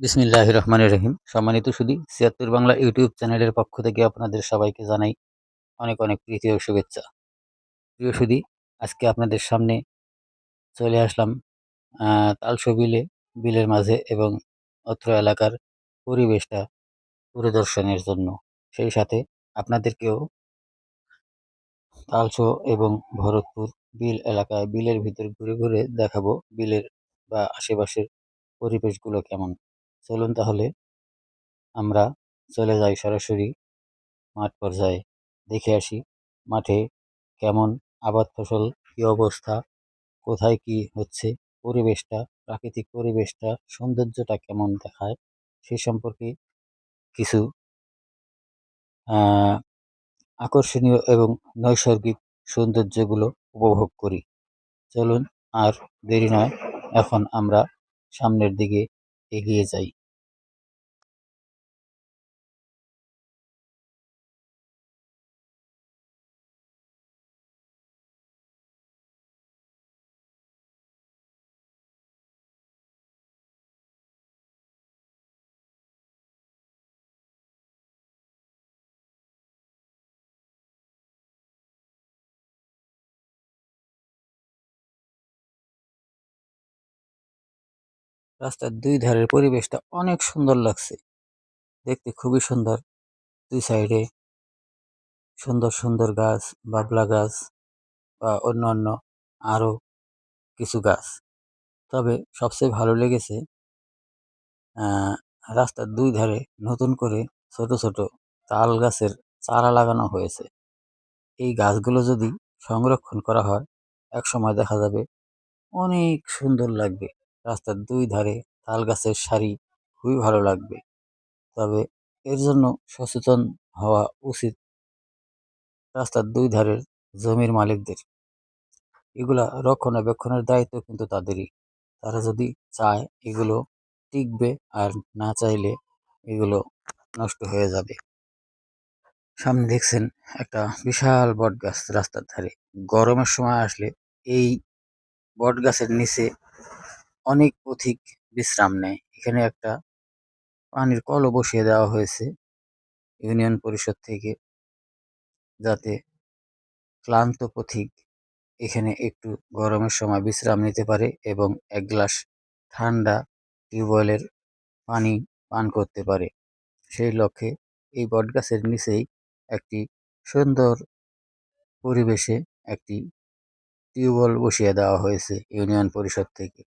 বিসমিল্লাহির রহমানির রহিম। সম্মানিত সুধী, ৭৬ বাংলা ইউটিউব চ্যানেলের পক্ষ থেকে আপনাদের সবাইকে জানাই অনেক অনেক প্রীতি ও শুভেচ্ছা। প্রিয় সুধী, আজকে আপনাদের সামনে চলে আসলাম তালশো বিলের মাঝে এবং অত্র এলাকার পরিবেশটা পরিদর্শনের জন্য। সেই সাথে আপনাদেরকেও তালশো এবং ভরতপুর বিল এলাকায় বিলের ভিতর ঘুরে ঘুরে দেখাবো বিলের বা আশেপাশের পরিবেশগুলো কেমন। চলুন তাহলে আমরা চলে যাই সরাসরি মাঠ পর্যায়ে, দেখে আসি মাঠে কেমন আবাদ ফসল, কি অবস্থা, কোথায় কি হচ্ছে, পরিবেশটা, প্রাকৃতিক পরিবেশটা, সৌন্দর্যটা কেমন দেখায় সে সম্পর্কে কিছু আহ, আকর্ষণীয় এবং নৈসর্গিক সৌন্দর্যগুলো উপভোগ করি। চলুন আর দেরি নয়, এখন আমরা সামনের দিকে এগিয়ে যাই। রাস্তার দুই ধারের পরিবেশটা অনেক সুন্দর লাগছে, দেখতে খুবই সুন্দর। দুই সাইডে সুন্দর সুন্দর গাছ, বাবলা গাছ বা অন্যান্য আরো কিছু গাছ। তবে সবচেয়ে ভালো লেগেছে আহ, রাস্তার দুই ধারে নতুন করে ছোট ছোট তাল গাছের চারা লাগানো হয়েছে। এই গাছগুলো যদি সংরক্ষণ করা হয়, এক সময় দেখা যাবে অনেক সুন্দর লাগবে। রাস্তার দুই ধারে তাল গাছের সারি খুবই ভালো লাগবে। তবে এর জন্য সচেতন হওয়া উচিত রাস্তার দুই ধারের জমির মালিকদের। এগুলা রক্ষণাবেক্ষণের দায়িত্ব কিন্তু তাদেরই। তারা যদি চায় এগুলো টিকবে, আর না চাইলে এগুলো নষ্ট হয়ে যাবে। সামনে দেখছেন একটা বিশাল বট গাছ রাস্তার ধারে। গরমের সময় আসলে এই বট গাছের নিচে অনেক পথিক বিশ্রাম নেয়। এখানে একটা পানির কলও বসিয়ে দেওয়া হয়েছে ইউনিয়ন পরিষদ থেকে, যাতে ক্লান্ত পথিক এখানে একটু গরমের সময় বিশ্রাম নিতে পারে এবং এক গ্লাস ঠান্ডা টিউবওয়েলের পানি পান করতে পারে। সেই লক্ষ্যে এই বটগাছের নিচেই একটি সুন্দর পরিবেশে একটি টিউবওয়েল বসিয়ে দেওয়া হয়েছে ইউনিয়ন পরিষদ থেকে।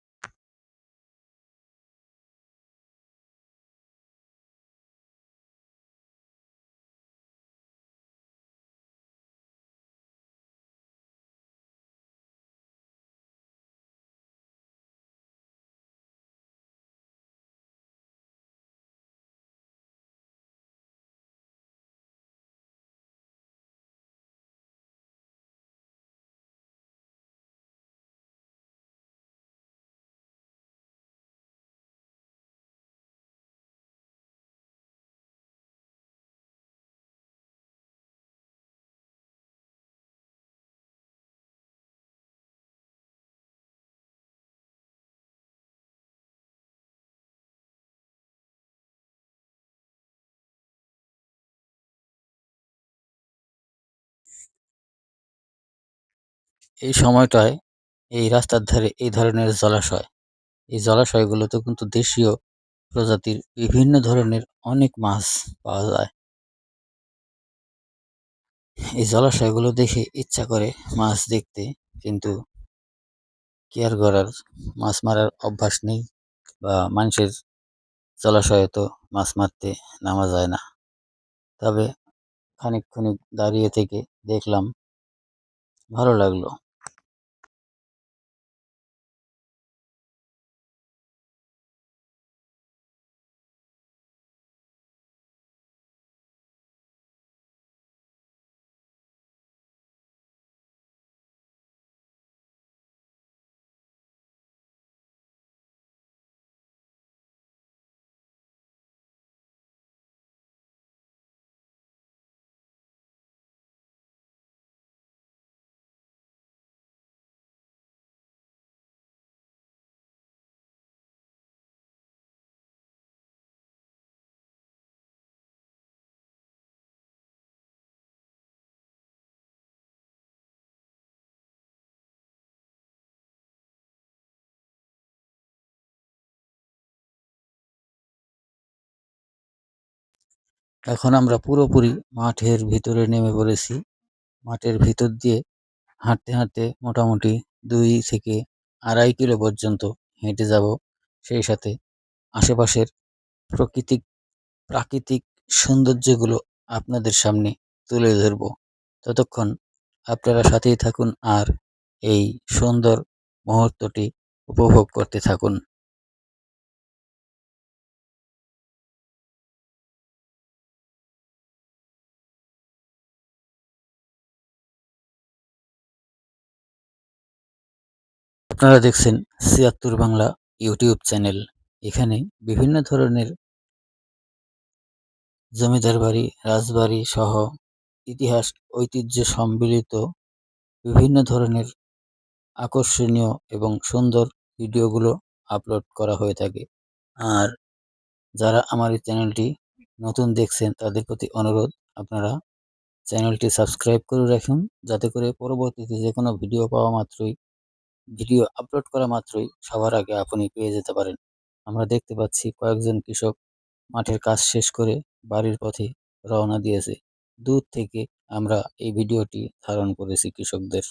এই সময়টায় এই রাস্তার ধারে এই ধরনের জলাশয়, এই জলাশয়গুলোতে কিন্তু দেশীয় প্রজাতির বিভিন্ন ধরনের অনেক মাছ পাওয়া যায়। এই জলাশয়গুলো দেখে ইচ্ছা করে মাছ দেখতে, কিন্তু কি আর করার, মাছ মারার অভ্যাস নেই, বা মানুষের জলাশয়ে তো মাছ মারতে নামা যায় না। তবে খানিক দাঁড়িয়ে থেকে দেখলাম, ভালো লাগলো। এখন আমরা পুরোপুরি মাঠের ভিতরে নেমে পড়েছি। মাঠের ভিতর দিয়ে হাঁটতে হাঁটতে মোটামুটি 2 থেকে 2.5 কিলো পর্যন্ত হেঁটে যাব। সেই সাথে আশেপাশের প্রকৃতিক প্রাকৃতিক সৌন্দর্যগুলো আপনাদের সামনে তুলে ধরব। ততক্ষণ আপনারা সাথেই থাকুন আর এই সুন্দর মুহূর্তটি উপভোগ করতে থাকুন। আপনারা দেখছেন ৭৬ বাংলা ইউটিউব চ্যানেল। এখানে বিভিন্ন ধরনের জমিদার বাড়ি, রাজবাড়ি সহ ইতিহাস ঐতিহ্য সম্মিলিত বিভিন্ন ধরনের আকর্ষণীয় এবং সুন্দর ভিডিওগুলো আপলোড করা হয়ে থাকে। আর যারা আমার এই চ্যানেলটি নতুন দেখছেন তাদের প্রতি অনুরোধ, আপনারা চ্যানেলটি সাবস্ক্রাইব করে রাখুন, যাতে করে পরবর্তীতে যেকোনো ভিডিও আপলোড করা মাত্রই সবার আগে আপনি পেয়ে যেতে পারেন। আমরা দেখতে পাচ্ছি কয়েকজন কৃষক মাঠের কাজ শেষ করে বাড়ির পথে রওনা দিয়েছে। দূর থেকে আমরা এই ভিডিওটি ধারণ করেছি কৃষকদের।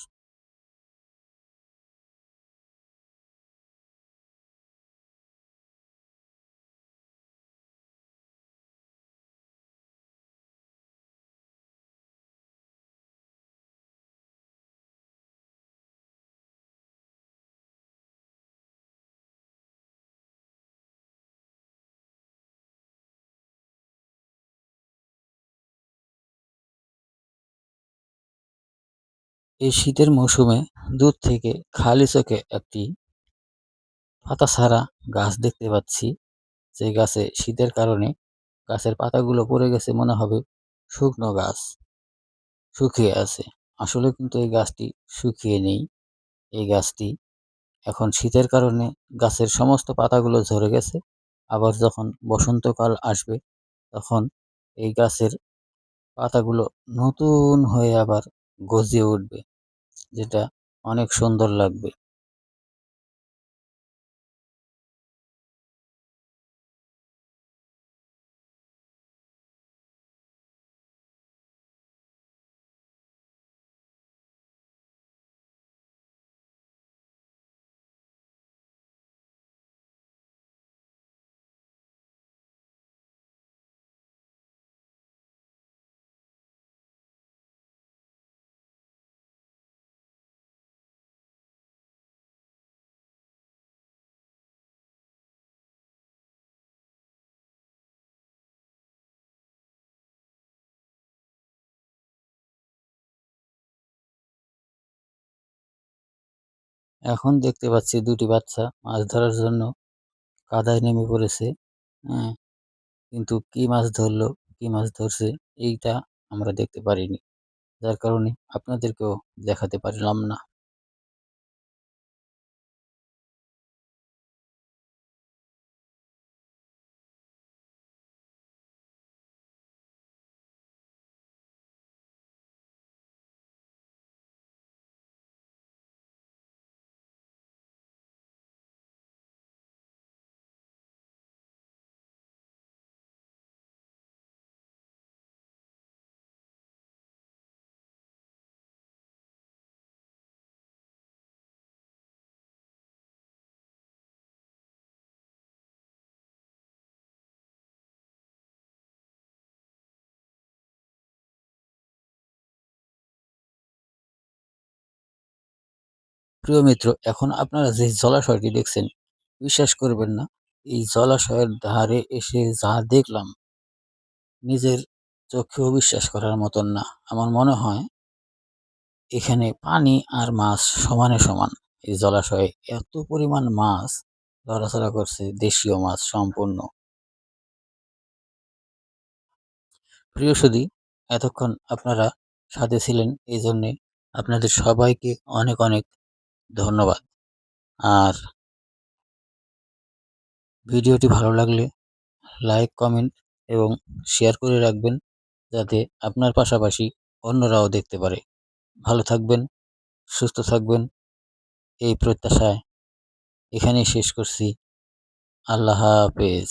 এই শীতের মৌসুমে দূর থেকে খালি চোখে একটি পাতাছাড়া গাছ দেখতে পাচ্ছি। যে গাছে শীতের কারণে গাছের পাতাগুলো পড়ে গেছে, মনে হবে শুকনো গাছ, শুকিয়ে আছে। আসলে কিন্তু এই গাছটি শুকিয়ে নেই। এই গাছটি এখন শীতের কারণে গাছের সমস্ত পাতাগুলো ঝরে গেছে। আবার যখন বসন্তকাল আসবে তখন এই গাছের পাতাগুলো নতুন হয়ে আবার গজিয়ে উঠবে, যেটা অনেক সুন্দর লাগবে। এখন দেখতে পাচ্ছি দুটি বাচ্চা মাছ ধরার জন্য কাদায় নেমে পড়েছে। হ্যাঁ, কিন্তু কি মাছ ধরলো, কি মাছ ধরছে এইটা আমরা দেখতে পারিনি। যার কারণে আপনাদেরকেও দেখাতে পারলাম না। প্রিয় মিত্র, এখন আপনারা যে জলাশয়টি দেখছেন, বিশ্বাস করবেন না, এই জলাশয়ের ধারে এসে যা দেখলাম নিজের চোখেও বিশ্বাস করার মতন না। আমার মনে হয় এখানে পানি আর মাছ সমানে সমান। এই জলাশয়ে এত পরিমাণ মাছ নড়াচড়া করছে, দেশীয় মাছ সম্পূর্ণ। প্রিয় সুধী, এতক্ষণ আপনারা সাথে ছিলেন, এই জন্যে আপনাদের সবাইকে অনেক অনেক ধন্যবাদ। আর ভিডিওটি ভালো লাগলে লাইক, কমেন্ট এবং শেয়ার করে রাখবেন, যাতে আপনার পাশাপাশি অন্যরাও দেখতে পারে। ভালো থাকবেন, সুস্থ থাকবেন, এই প্রত্যাশায় এখানেই শেষ করছি। আল্লাহ হাফেজ।